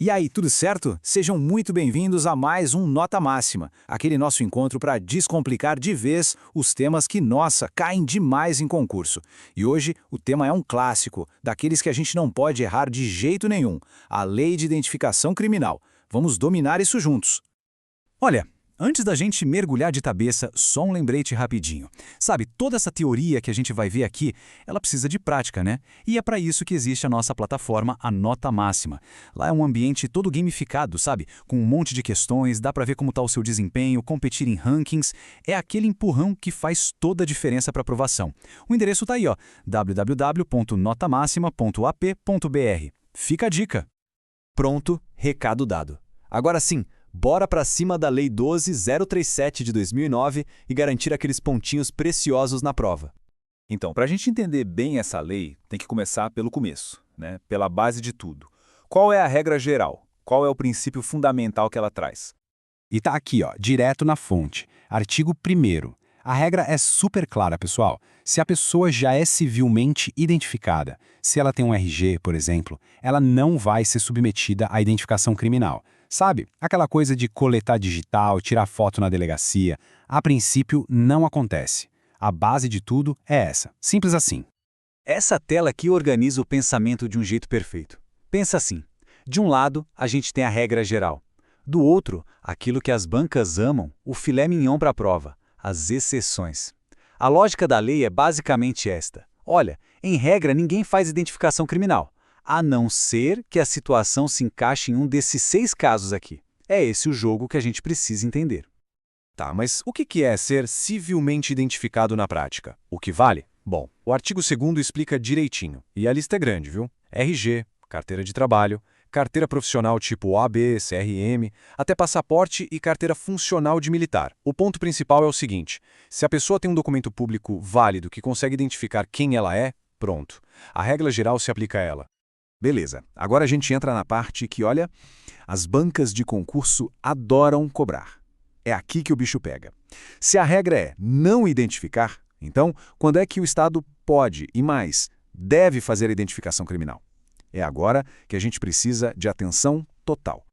E aí, tudo certo? Sejam muito bem-vindos a mais um Nota Máxima, aquele nosso encontro para descomplicar de vez os temas que, nossa, caem demais em concurso. E hoje o tema é um clássico, daqueles que a gente não pode errar de jeito nenhum, a Lei de Identificação Criminal. Vamos dominar isso juntos. Olha, antes da gente mergulhar de cabeça, só um lembrete rapidinho. Sabe, toda essa teoria que a gente vai ver aqui, ela precisa de prática, né? E é para isso que existe a nossa plataforma, a Nota Máxima. Lá é um ambiente todo gamificado, sabe? Com um monte de questões, dá para ver como está o seu desempenho, competir em rankings. É aquele empurrão que faz toda a diferença para aprovação. O endereço está aí, ó, www.notamaxima.ap.br. Fica a dica. Pronto, recado dado. Agora sim, bora pra cima da Lei 12.037 de 2009 e garantir aqueles pontinhos preciosos na prova. Então, para a gente entender bem essa lei, tem que começar pelo começo, né? Pela base de tudo. Qual é a regra geral? Qual é o princípio fundamental que ela traz? E tá aqui, ó, direto na fonte. Artigo 1º. A regra é super clara, pessoal. Se a pessoa já é civilmente identificada, se ela tem um RG, por exemplo, ela não vai ser submetida à identificação criminal. Sabe, aquela coisa de coletar digital, tirar foto na delegacia, a princípio não acontece. A base de tudo é essa, simples assim. Essa tela aqui organiza o pensamento de um jeito perfeito. Pensa assim, de um lado, a gente tem a regra geral. Do outro, aquilo que as bancas amam, o filé mignon para a prova, as exceções. A lógica da lei é basicamente esta. Olha, em regra ninguém faz identificação criminal, a não ser que a situação se encaixe em um desses 6 casos aqui. É esse o jogo que a gente precisa entender. Tá, mas o que é ser civilmente identificado na prática? O que vale? Bom, o artigo 2º explica direitinho, e a lista é grande, viu? RG, carteira de trabalho, carteira profissional tipo OAB, CRM, até passaporte e carteira funcional de militar. O ponto principal é o seguinte: se a pessoa tem um documento público válido que consegue identificar quem ela é, pronto. A regra geral se aplica a ela. Beleza, agora a gente entra na parte que, olha, as bancas de concurso adoram cobrar. É aqui que o bicho pega. Se a regra é não identificar, então, quando é que o Estado pode, e mais, deve fazer a identificação criminal? É agora que a gente precisa de atenção total.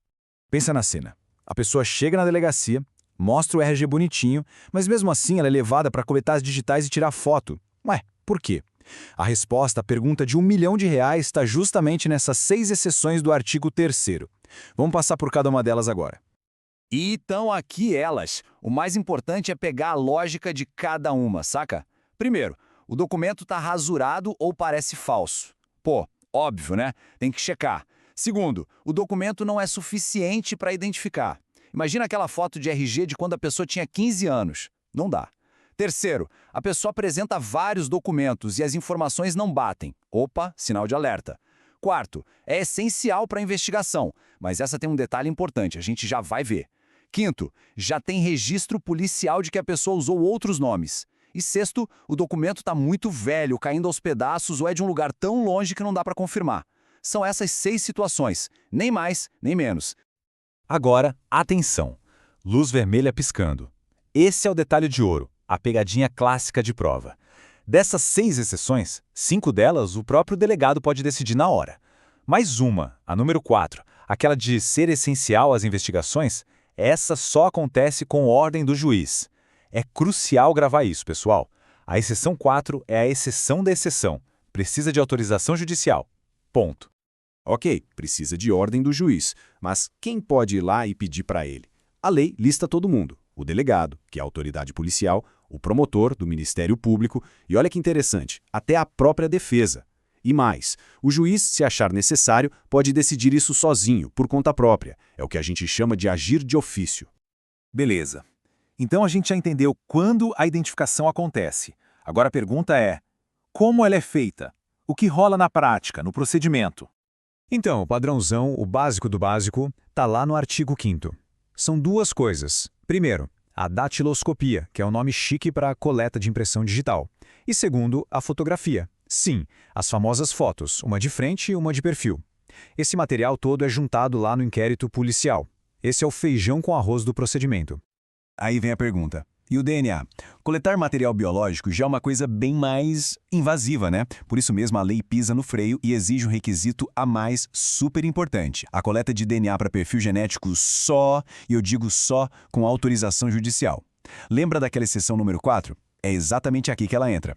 Pensa na cena. A pessoa chega na delegacia, mostra o RG bonitinho, mas mesmo assim ela é levada para coletar as digitais e tirar foto. Ué, por quê? A resposta à pergunta de R$1 milhão está justamente nessas 6 exceções do artigo 3º. Vamos passar por cada uma delas agora. E estão aqui elas. O mais importante é pegar a lógica de cada uma, saca? Primeiro, o documento está rasurado ou parece falso. Pô, óbvio, né? Tem que checar. Segundo, o documento não é suficiente para identificar. Imagina aquela foto de RG de quando a pessoa tinha 15 anos. Não dá. Terceiro, a pessoa apresenta vários documentos e as informações não batem. Opa, sinal de alerta. Quarto, é essencial para a investigação, mas essa tem um detalhe importante, a gente já vai ver. Quinto, já tem registro policial de que a pessoa usou outros nomes. E sexto, o documento está muito velho, caindo aos pedaços ou é de um lugar tão longe que não dá para confirmar. São essas 6 situações, nem mais, nem menos. Agora, atenção! Luz vermelha piscando. Esse é o detalhe de ouro, a pegadinha clássica de prova. Dessas 6 exceções, 5 delas o próprio delegado pode decidir na hora. Mais uma, a número 4, aquela de ser essencial às investigações, essa só acontece com ordem do juiz. É crucial gravar isso, pessoal. A exceção 4 é a exceção da exceção. Precisa de autorização judicial. Ponto. Ok, precisa de ordem do juiz, mas quem pode ir lá e pedir para ele? A lei lista todo mundo. O delegado, que é a autoridade policial, o promotor do Ministério Público e, olha que interessante, até a própria defesa. E mais, o juiz, se achar necessário, pode decidir isso sozinho, por conta própria. É o que a gente chama de agir de ofício. Beleza. Então a gente já entendeu quando a identificação acontece. Agora a pergunta é, como ela é feita? O que rola na prática, no procedimento? Então, o padrãozão, o básico do básico, está lá no artigo 5º. São 2 coisas. Primeiro, a datiloscopia, que é o nome chique para a coleta de impressão digital. E segundo, a fotografia. Sim, as famosas fotos, uma de frente e uma de perfil. Esse material todo é juntado lá no inquérito policial. Esse é o feijão com arroz do procedimento. Aí vem a pergunta, E o DNA? Coletar material biológico já é uma coisa bem mais invasiva, né? Por isso mesmo a lei pisa no freio e exige um requisito a mais super importante. A coleta de DNA para perfil genético só, e eu digo só, com autorização judicial. Lembra daquela exceção número 4? É exatamente aqui que ela entra.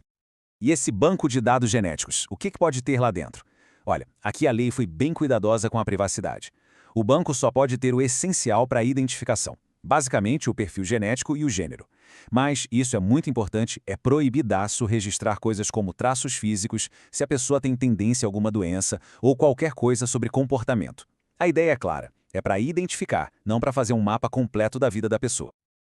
E esse banco de dados genéticos, o que pode ter lá dentro? Olha, aqui a lei foi bem cuidadosa com a privacidade. O banco só pode ter o essencial para a identificação, basicamente o perfil genético e o gênero. Mas, isso é muito importante, é proibidaço registrar coisas como traços físicos, se a pessoa tem tendência a alguma doença ou qualquer coisa sobre comportamento. A ideia é clara, é para identificar, não para fazer um mapa completo da vida da pessoa.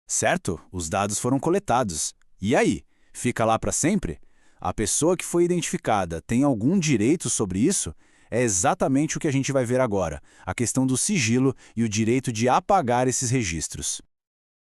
Certo, os dados foram coletados. E aí? Fica lá para sempre? A pessoa que foi identificada tem algum direito sobre isso? É exatamente o que a gente vai ver agora, a questão do sigilo e o direito de apagar esses registros.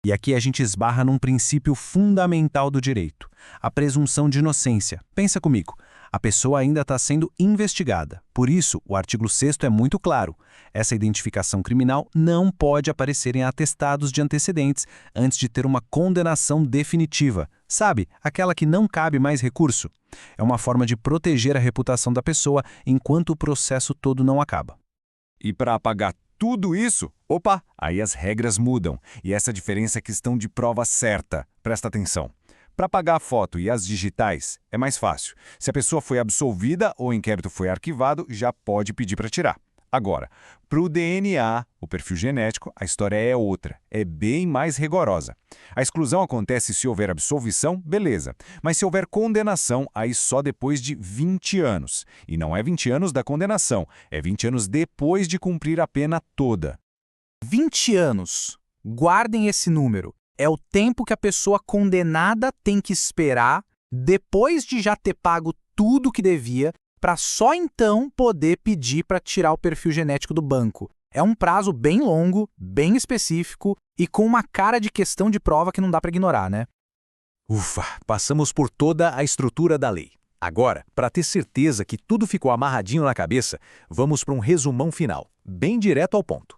E aqui a gente esbarra num princípio fundamental do direito, a presunção de inocência. Pensa comigo, a pessoa ainda está sendo investigada. Por isso, o artigo 6º é muito claro. Essa identificação criminal não pode aparecer em atestados de antecedentes antes de ter uma condenação definitiva. Sabe, aquela que não cabe mais recurso. É uma forma de proteger a reputação da pessoa enquanto o processo todo não acaba. E para apagar tudo isso, opa, aí as regras mudam. E essa diferença é questão de prova certa. Presta atenção. Para apagar a foto e as digitais, é mais fácil. Se a pessoa foi absolvida ou o inquérito foi arquivado, já pode pedir para tirar. Agora, para o DNA, o perfil genético, a história é outra, é bem mais rigorosa. A exclusão acontece se houver absolvição, beleza. Mas se houver condenação, aí só depois de 20 anos. E não é 20 anos da condenação, é 20 anos depois de cumprir a pena toda. 20 anos. Guardem esse número. É o tempo que a pessoa condenada tem que esperar, depois de já ter pago tudo que devia, para só então poder pedir para tirar o perfil genético do banco. É um prazo bem longo, bem específico e com uma cara de questão de prova que não dá para ignorar, né? Ufa, passamos por toda a estrutura da lei. Agora, para ter certeza que tudo ficou amarradinho na cabeça, vamos para um resumão final, bem direto ao ponto.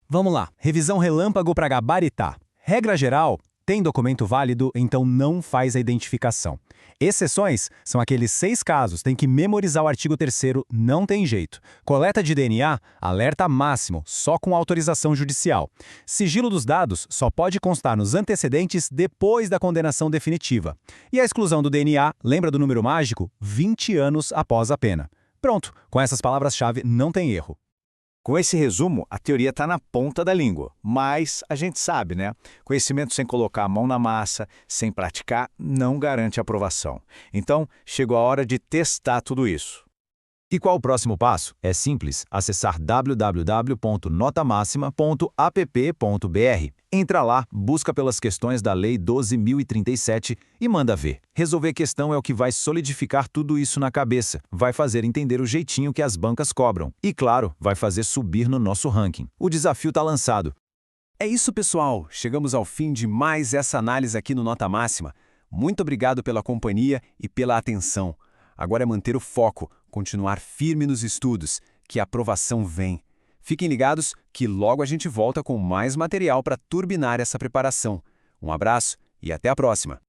Vamos lá, revisão relâmpago para gabaritar. Regra geral, tem documento válido, então não faz a identificação. Exceções são aqueles 6 casos, tem que memorizar o artigo 3º, não tem jeito. Coleta de DNA, alerta máximo, só com autorização judicial. Sigilo dos dados só pode constar nos antecedentes depois da condenação definitiva. E a exclusão do DNA, lembra do número mágico? 20 anos após a pena. Pronto, com essas palavras-chave não tem erro. Com esse resumo, a teoria está na ponta da língua, mas a gente sabe, né? Conhecimento sem colocar a mão na massa, sem praticar, não garante aprovação. Então, chegou a hora de testar tudo isso. E qual o próximo passo? É simples, acessar www.notamaxima.app.br. Entra lá, busca pelas questões da Lei 12.037 e manda ver. Resolver questão é o que vai solidificar tudo isso na cabeça, vai fazer entender o jeitinho que as bancas cobram e, claro, vai fazer subir no nosso ranking. O desafio está lançado. É isso, pessoal. Chegamos ao fim de mais essa análise aqui no Nota Máxima. Muito obrigado pela companhia e pela atenção. Agora é manter o foco, continuar firme nos estudos, que a aprovação vem. Fiquem ligados que logo a gente volta com mais material para turbinar essa preparação. Um abraço e até a próxima!